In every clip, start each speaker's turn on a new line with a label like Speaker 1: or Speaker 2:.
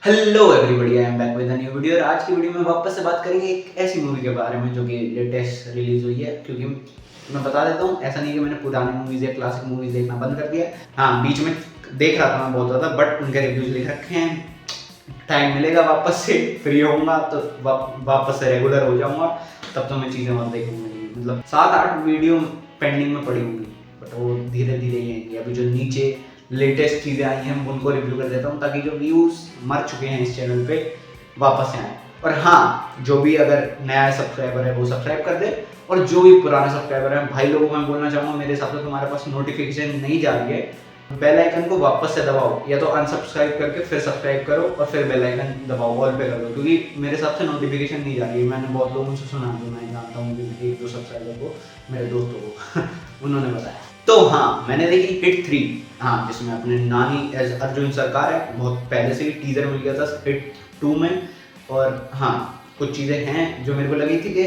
Speaker 1: Hello everybody, I am back with a new video. और आज की वीडियो में वापस से बात करेंगे एक ऐसी मूवी के बारे में जो कि लेटेस्ट रिलीज हुई है। क्योंकि मैं बता देता हूँ, ऐसा नहीं कि मैंने पुरानी मूवीज या क्लासिक मूवीज देखना बंद कर दिया। हाँ, बीच में देख रहा था मैं बहुत ज़्यादा, बट उनके रिव्यूज लिख रखे हैं। टाइम मिलेगा वापस से फ्री होऊंगा तो वापस से रेगुलर हो जाऊंगा, तब तो मैं चीज़ें और देखूंगी। मतलब 7-8 वीडियो पेंडिंग में पड़ी होंगी, बट वो धीरे धीरे ही आएंगी। अभी जो नीचे लेटेस्ट चीज़ें आई हैं उनको रिव्यू कर देता हूँ, ताकि जो व्यूज़ मर चुके हैं इस चैनल पे वापस से आए। और हाँ, जो भी अगर नया सब्सक्राइबर है वो सब्सक्राइब कर दे, और जो भी पुराने सब्सक्राइबर हैं भाई लोगों को मैं बोलना चाहूँगा, मेरे हिसाब से तुम्हारे पास नोटिफिकेशन नहीं जा रही है, बेल आइकन को वापस से दबाओ, या तो अनसब्सक्राइब करके फिर सब्सक्राइब करो और फिर बेल आइकन दबाओ, ऑल पे कर दो। क्योंकि मेरे हिसाब से नोटिफिकेशन नहीं जा रही है। मैंने बहुत लोगों से सुना, जो मैं जानता हूँ, एक दो सब्सक्राइबर को, मेरे दोस्तों को उन्होंने बताया। तो हाँ, मैंने देखी हिट 3, हाँ, जिसमें अपने नानी एज अर्जुन सरकार है। बहुत पहले से ही टीजर मिल गया था हिट 2 में। और हाँ, कुछ चीज़ें हैं जो मेरे को लगी थी कि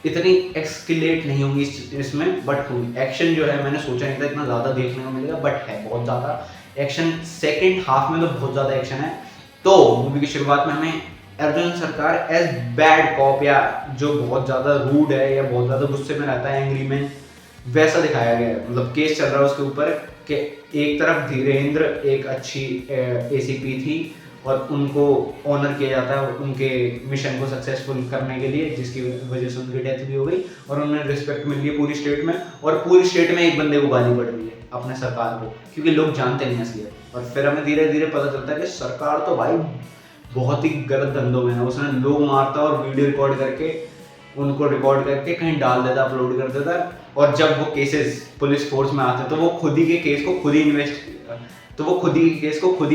Speaker 1: इतनी एक्सकिलेट नहीं होंगी इसमें, बट हुई। एक्शन जो है मैंने सोचा नहीं था इतना ज़्यादा देखने को मिलेगा, बट है बहुत ज़्यादा एक्शन। सेकेंड हाफ में तो बहुत ज़्यादा एक्शन है। तो मूवी की शुरुआत में हमें अर्जुन सरकार एज बैड कॉप, या जो बहुत ज़्यादा रूड है या बहुत ज़्यादा गुस्से में रहता है, एंग्री मैन, वैसा दिखाया गया है। मतलब केस चल रहा है उसके ऊपर कि एक तरफ धीरेन्द्र एक अच्छी एसीपी थी और उनको ऑनर किया जाता है उनके मिशन को सक्सेसफुल करने के लिए, जिसकी वजह से उनकी डेथ भी हो गई और उन्हें रिस्पेक्ट मिल गई पूरी स्टेट में। और पूरी स्टेट में एक बंदे को गाली पड़ रही है, अपने सरकार को, क्योंकि लोग जानते नहीं असलियत। और फिर हमें धीरे धीरे पता चलता है कि सरकार तो भाई बहुत ही गलत धंधों में है। उसने लोग मारता और वीडियो रिकॉर्ड करके उनको रिकॉर्ड करके कहीं डाल देता, अपलोड कर देता। और जब वो केसेस पुलिस फोर्स में आते तो वो खुद ही के केस को खुद ही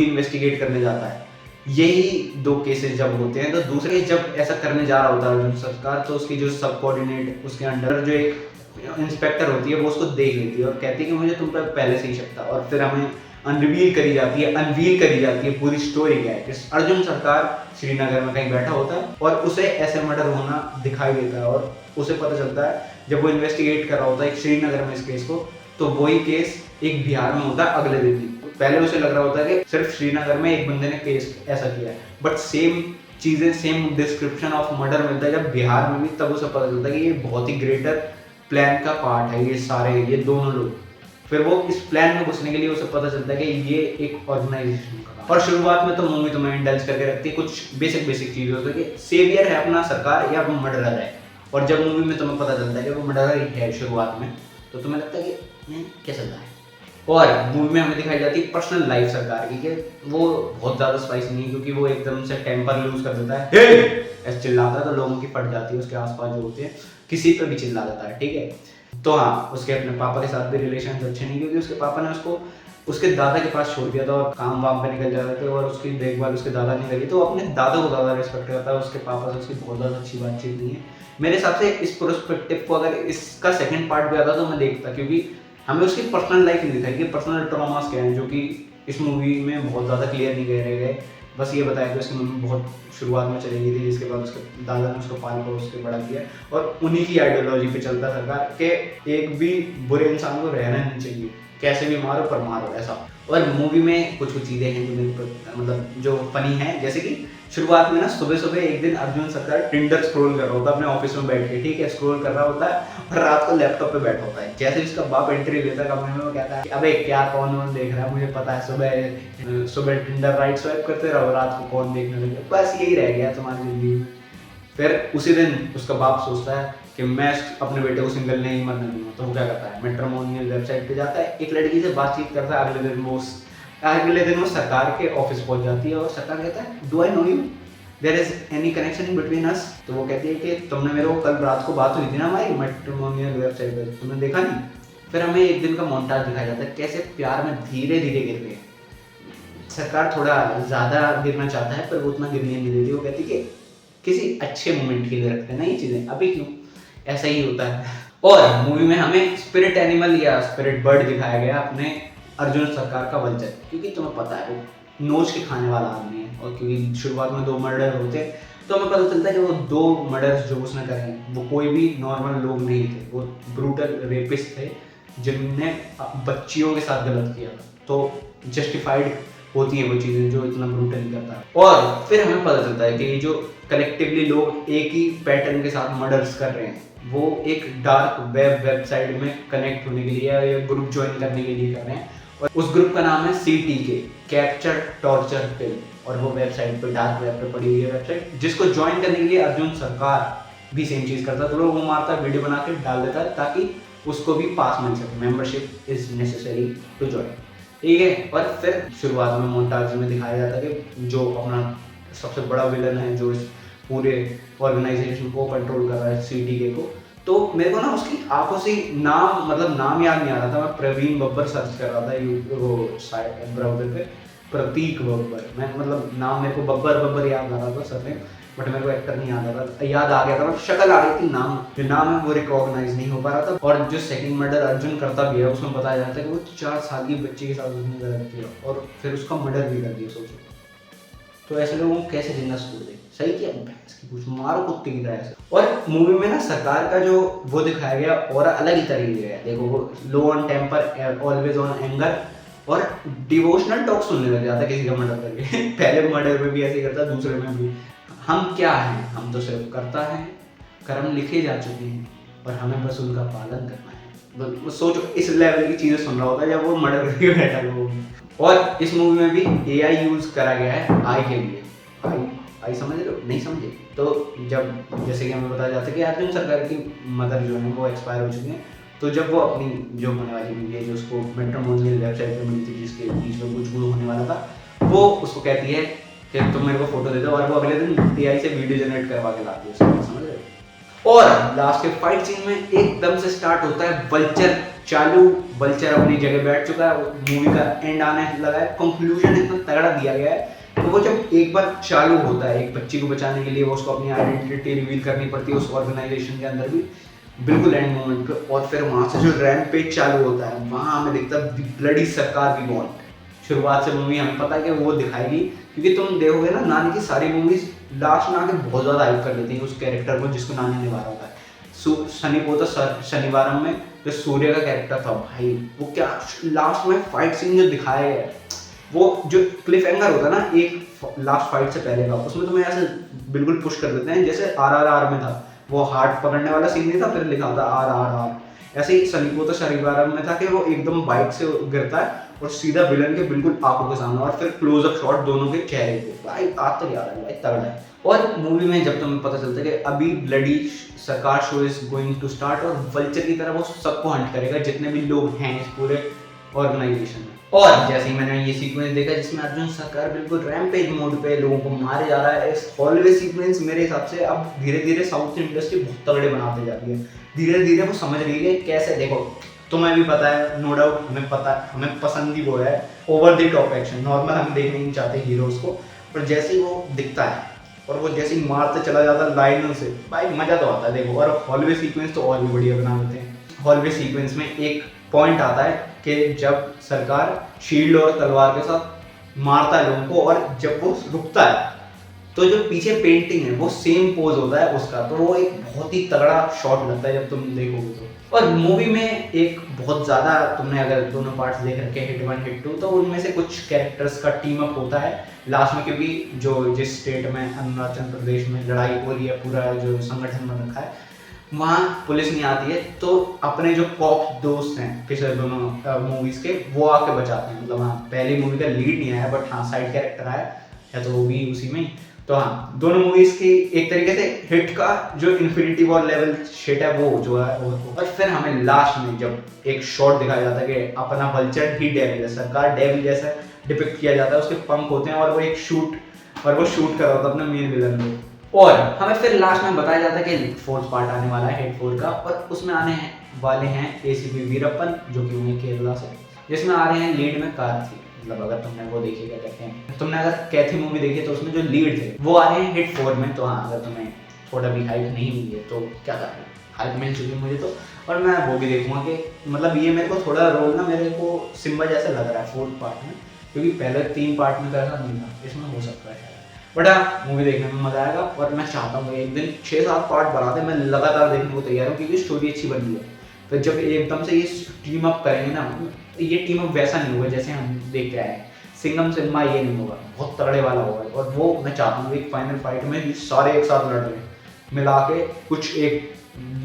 Speaker 1: इन्वेस्टिगेट करने जाता है। यही 2 केसेस जब होते हैं, तो दूसरे जब ऐसा करने जा रहा होता है अर्जुन सरकार, तो उसकी जो सब कोऑर्डिनेट, उसके अंडर जो एक इंस्पेक्टर होती है, वो उसको देख लेती है और कहती है कि मुझे तुम पर पहले से ही शक था। और फिर हमें अनवील करी जाती है पूरी स्टोरी क्या है कि अर्जुन सरकार श्रीनगर में कहीं बैठा होता है और उसे ऐसे मर्डर होना दिखाई देता है। और उसे पता चलता है जब वो इन्वेस्टिगेट कर रहा होता है श्रीनगर में इस केस को, तो वही केस एक बिहार में होता है अगले दिन ही। पहले उसे लग रहा होता है कि सिर्फ श्रीनगर में एक बंदे ने केस ऐसा किया है, बट सेम चीजें, सेम डिस्क्रिप्शन ऑफ मर्डर मिलता है जब बिहार में भी। तब उसे पता चलता है कि ये बहुत ही ग्रेटर प्लान का पार्ट है, ये दोनों लोग। फिर वो इस प्लान में घुसने के लिए उसे पता चलता है कि ये एक ऑर्गेनाइजेशन का। और शुरुआत में तो मूवी तुम्हें इंडल्ज करके रखती है कुछ बेसिक चीज़ होती है कि सेवियर है अपना सरकार या वो मर्डरर है। और जब मूवी में तुम्हें पता चलता है कि वो मर्डरर ही है शुरुआत में, तो तुम्हें लगता है कि क्या चल रहा है। और मूवी में हमें दिखाई जाती है पर्सनल लाइफ सरकार की, कि वो बहुत ज़्यादा स्पाइसी नहीं, क्योंकि वो एकदम से टेम्पर लूज कर देता है, ऐसे चिल्लाता है तो लोगों की फट जाती है। उसके आसपास जो होते हैं किसी पे भी चिल्ला देता है, ठीक है। तो हाँ, उसके अपने पापा के साथ भी रिलेशन अच्छे नहीं, क्योंकि उसके पापा ने उसको उसके दादा के पास छोड़ दिया था और काम वाम पे निकल जाते थे, और उसकी देखभाल उसके दादा ने करी। तो अपने दादा को ज़्यादा रिस्पेक्ट करता है, उसके पापा से उसकी बहुत ज़्यादा अच्छी बातचीत नहीं है। मेरे हिसाब से इस प्रोस्पेक्टिव को अगर इसका सेकंड पार्ट भी आता तो मैं देखता, क्योंकि हमें उसकी पर्सनल लाइफ नहीं दिखाई कि पर्सनल ट्रॉमास क्या हैं, जो कि इस मूवी में बहुत ज़्यादा क्लियर नहीं करे गए। बस ये बताया कि उसकी मम्मी बहुत शुरुआत में चली गई थी, जिसके बाद उसके दादा ने उसको पाल कर उसके बड़ा किया, और उन्हीं की आइडियोलॉजी पे चलता सरकार के एक भी बुरे इंसान को रहना नहीं चाहिए, कैसे भी मारो पर मारो, ऐसा। और मूवी में कुछ चीज़ें हैं जो मेरे मतलब जो फनी है, जैसे कि शुरुआत में ना सुबह सुबह एक दिन अर्जुन सरकार टिंडर स्क्रॉल कर रहा होता है अपने ऑफिस में बैठ के, ठीक है, स्क्रॉल कर रहा होता है और रात को लैपटॉप पे बैठा होता है। जैसे उसका बाप एंट्री लेता है कमरे में, वो कहता है अबे क्या कौन देख रहा है, मुझे पता है सुबह टिंडर राइट स्वाइप करते रहो, रात को कौन देखने लगे, बस यही रह गया तुम्हारी जिंदगी में। फिर उसी दिन उसका बाप सोचता है कि मैं अपने बेटे को सिंगल नहीं मरने दूंगा, तो वो क्या करता है, मैट्रिमोनियल वेबसाइट पे जाता है, एक लड़की से बातचीत करता है। अगले दिन वो सरकार के ऑफिस पहुंच जाती है और सरकार कहता है do I know you, there is any connection in between us. तो वो कहती है कि तुमने मेरे को कल रात को बात हुई थी ना हमारी मैट्रिमोनियल वेबसाइट पर, तुमने देखा नहीं। फिर हमें एक दिन का मोन्टाज दिखाया जाता है कैसे प्यार में धीरे धीरे गिर गए। सरकार थोड़ा ज़्यादा गिरना चाहता है पर वो उतना गिरने नहीं देती। वो कहती कि किसी अच्छे मोमेंट के लिए रखते हैं ना ये चीज़ें, अभी क्यों, ऐसा ही होता है। और मूवी में हमें स्पिरिट एनिमल या स्पिरिट बर्ड दिखाया गया अपने अर्जुन सरकार का वल्चर, क्योंकि तुम्हें पता है वो नोच के खाने वाला आदमी है। और क्योंकि शुरुआत में 2 मर्डर होते हैं, तो हमें पता चलता है कि वो 2 मर्डर्स जो उसने करे हैं वो कोई भी नॉर्मल लोग नहीं थे, वो ब्रूटल रेपिस्ट थे जिनने बच्चियों के साथ गलत किया। तो जस्टिफाइड होती है वो चीज़ें जो इतना ब्रूटली करता है। और फिर हमें पता चलता है कि ये जो कलेक्टिवली लोग एक ही पैटर्न के साथ मर्डर्स कर रहे हैं वो एक डार्क वेबसाइट में कनेक्ट होने के लिए या ग्रुप ज्वाइन करने के लिए कर रहे हैं। और उस ग्रुप का नाम है CTK, कैप्चर टॉर्चर किल। और वो वेबसाइट पे डार्क वेब पे पड़ी हुई है वेबसाइट, जिसको ज्वाइन करने के लिए अर्जुन सरकार भी सेम चीज़ करता है। तो लोग वो मारता है, वीडियो बना के डाल देता है ताकि उसको भी पास मिल सके, membership is necessary to join. ठीक है। और फिर शुरुआत में मोन्टाज में दिखाया जाता है कि जो अपना सबसे बड़ा विलन है जो इस पूरे ऑर्गेनाइजेशन को कंट्रोल कर रहा है CTK को, तो मेरे को ना उसकी आंखों से नाम याद नहीं आ रहा था। मैं प्रवीण बब्बर सर्च कर रहा था वो साइट ब्राउजर पे, प्रतीक बब्बर। मैं नाम मेरे को बब्बर याद आ रहा था सर ने, बट मेरे को एक्टर नहीं याद आ रहा, याद आ गया था, शक्ल आ रही थी, नाम जो नाम है वो रिकॉग्नाइज नहीं हो पा रहा था। और जो सेकंड मर्डर अर्जुन करता भी है उसमें बताया जाता है कि वो 4 साल की बच्ची के साथ उसने गलत किया और फिर उसका मर्डर भी कर दिया। सोचो तो ऐसे लोगों को कैसे जिंदा छोड़ दे। सही किया, इसकी कुछ मारो कुत्ते की तरह। और मूवी में ना सरकार का जो वो दिखाया गया और अलग ही तरीके है। देखो वो low on temper, always on anger और डिवोशनल टॉक सुनने लग जाता है किसी का मर्डर करके। पहले मर्डर में भी ऐसे करता है, दूसरे में भी। हम क्या हैं, हम तो सिर्फ करता है, कर्म लिखे जा चुके हैं और हमें बस उनका पालन करना है। सोचो इस लेवल की चीजें सुन रहा होता है जब वो मर्डर करके बैठा है वो। और इस मूवी में भी AI यूज करा गया है आई के लिए। आई समझ रहे हो, नहीं समझे तो जब जैसे कि हमें बताया जाता है कि अर्जुन सरकार की मदर जो है वो एक्सपायर हो चुकी हैं, तो जब वो अपनी जो होने वाली बीवी है जो उसको मैट्रिमोनियल वेबसाइट पे मिली थी जिसके बीच में कुछ होने वाला था, वो उसको कहती है कि तुम मेरे को फोटो दे दो, और वो अगले दिन AI से वीडियो जनरेट करवा के लाती है उसको, समझ रहे हो। और लास्ट के फाइट सीन में एकदम से स्टार्ट होता है वल्चर चालू। वल्चर अपनी जगह बैठ चुका है, मूवी का एंड आने लगा है, कंक्लूजन इतना तगड़ा दिया गया है। तो वो जब एक बार चालू होता है, एक बच्ची को बचाने के लिए वो उसको अपनी आइडेंटिटी रिवील करनी पड़ती है उस ऑर्गेनाइजेशन के अंदर भी, बिल्कुल एंड मोमेंट पे। और फिर वहां से जो रैम्पेज चालू होता है वहां हमें दिखता है ब्लडी सरकार की बॉन्ड। शुरुआत से मूवी हमें पता है कि वो दिखाएगी, क्योंकि तुम देखोगे ना नानी की सारी मूवीज लास्ट में आके बहुत ज्यादा हाइप कर देती है उस कैरेक्टर को जिसको नानी निभा रहा होता है। शनिवारम में जो सूर्य का कैरेक्टर था भाई, वो क्या लास्ट में फाइट सीन जो दिखाया है, वो जो क्लिफ एंगर होता है ना एक लास्ट फाइट से पहले का, उसमें तुम्हें ऐसे बिल्कुल पुश कर देते हैं जैसे RRR में था, वो हार्ट पकड़ने वाला सीन नहीं था, फिर लिखा था RRR। ऐसे ही शनिवारम में था कि वो एकदम बाइक से गिरता है और सीधा विलन के बिल्कुल आंखों के सामने, और फिर क्लोजअप शॉट दोनों के चेहरे पे। भाई आज तक याद है भाई, तगड़ा है। और मूवी में जब तुम्हें पता चलता है कि अभी bloody Sarkar show is going to start, और वल्चर की तरह वो सबको हंट करेगा जितने भी लोग हैं इस पूरे ऑर्गेनाइजेशन में। और जैसे ही मैंने ये सीक्वेंस देखा जिसमें अर्जुन सरकार बिल्कुल रैम्पेज मोड पे लोगों को मारे जा रहा है, इस हॉलवे सीक्वेंस मेरे हिसाब से अब धीरे धीरे साउथ की इंडस्ट्री बहुत तगड़े बनाते जा रही है। धीरे धीरे वो समझ रही है कैसे, देखो तुम्हें भी पता है, नो डाउट हमें पता है, हमें पसंद ही वो है over the top action. Normal हम देखने नहीं चाहते हीरोज को, पर जैसे ही वो दिखता है और वो जैसे ही मारते चला जाता है लाइनों से, भाई मजा तो आता है देखो। और हॉलवे सीक्वेंस तो और भी बढ़िया बना देते हैं। हॉलवे सीक्वेंस में एक पॉइंट आता है कि जब सरकार शील्ड और तलवार के साथ मारता है लोगों को, और जब वो रुकता है तो जो पीछे पेंटिंग है वो सेम पोज होता है उसका, तो वो एक बहुत ही तगड़ा शॉट लगता है जब तुम देखोगे तो। और मूवी में एक बहुत ज़्यादा, तुमने अगर दोनों पार्ट्स देख रखे हिट 1 हिट 2, तो उनमें से कुछ कैरेक्टर्स का टीम अप होता है लास्ट में, क्योंकि जो जिस स्टेट में अरुणाचल प्रदेश में लड़ाई हो रही है, पूरा जो संगठन बन रखा है वहाँ पुलिस नहीं आती है, तो अपने जो कॉप दोस्त हैं पिछले दोनों मूवीज़ के वो आके बचाते हैं। मतलब हाँ पहली मूवी का लीड नहीं आया, बट हाँ साइड कैरेक्टर आया है, तो वो भी उसी में ही। तो हाँ दोनों मूवीज की एक तरीके से हिट का जो इन्फिनिटी वॉर लेवल शिट है वो जो है वो। और फिर हमें लास्ट में जब एक शॉट दिखाया जाता है कि अपना वल्चर ही डेविल है, सरकार डेविल जैसा डिपिक्ट किया जाता है, उसके पंख होते हैं और वो एक शूट कर रहा होता है अपना मेन विलन को। और हमें फिर लास्ट में बताया जाता है कि 4th पार्ट आने वाला है हिट 4 का, और उसमें आने वाले हैं ACP वीरप्पन जो कि उन्हें केरला से, जिसमें आ रहे हैं लीड में कार्थिक। मतलब अगर तुमने वो देखी, क्या कहते हैं, तुमने अगर कैथी मूवी देखी तो उसमें जो लीड थे वो आ रहे हैं हिट 4 में। तो हाँ अगर तुम्हें थोड़ा भी हाइप नहीं मिली है तो क्या कर रहे, हाइप मिल चुकी है मुझे तो, और मैं वो भी देखूंगा कि मतलब ये मेरे को थोड़ा रोल ना मेरे को सिम्बा जैसा लग रहा है 4th पार्ट में, क्योंकि पहले 3 पार्ट में ऐसा नहीं था, इसमें हो सकता है। बट हाँ मूवी देखने में मजा आएगा, और मैं चाहता हूँ एक दिन 6-7 पार्ट बनाते, मैं लगातार देखने को तैयार हूँ क्योंकि स्टोरी अच्छी बनी है। फिर जब एकदम से ये टीम अप करेंगे ना, ये टीम अप वैसा नहीं होगा जैसे हम देख के आए हैं। सिंघम सिम्बा ये नहीं होगा, बहुत तगड़े वाला होगा। और वो मैं चाहता हूँ एक फाइनल फाइट में ये सारे एक साथ लड़ रहे हैं, मिला के कुछ एक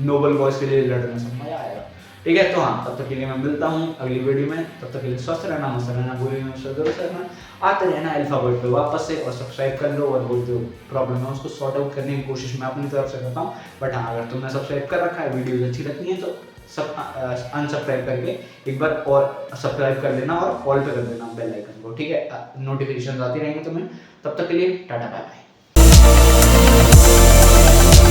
Speaker 1: नोबल वॉइस के लिए लड़ने से मजा आएगा। ठीक है, तो हाँ, तब तक के लिए मैं मिलता हूँ अगली वीडियो में। तब तक के लिए स्वस्थ रहना, मस्त रहना, बुरी में जरूर रहना, आते रहना अल्फाबेट पे वापस से, और सब्सक्राइब कर लो। और वो जो प्रॉब्लम है उसको सॉर्ट आउट करने की कोशिश मैं अपनी तरफ से करता हूँ। बट हाँ, अगर तुमने सब्सक्राइब कर रखा है, वीडियोज अच्छी लगती हैं, तो सब अनसब्सक्राइब करके एक बार और सब्सक्राइब कर लेना और ऑल पे कर देना बेल आइकन को। ठीक है, नोटिफिकेशन आती रहेंगी तुम्हें। तब तक के लिए टाटा बाय बाय।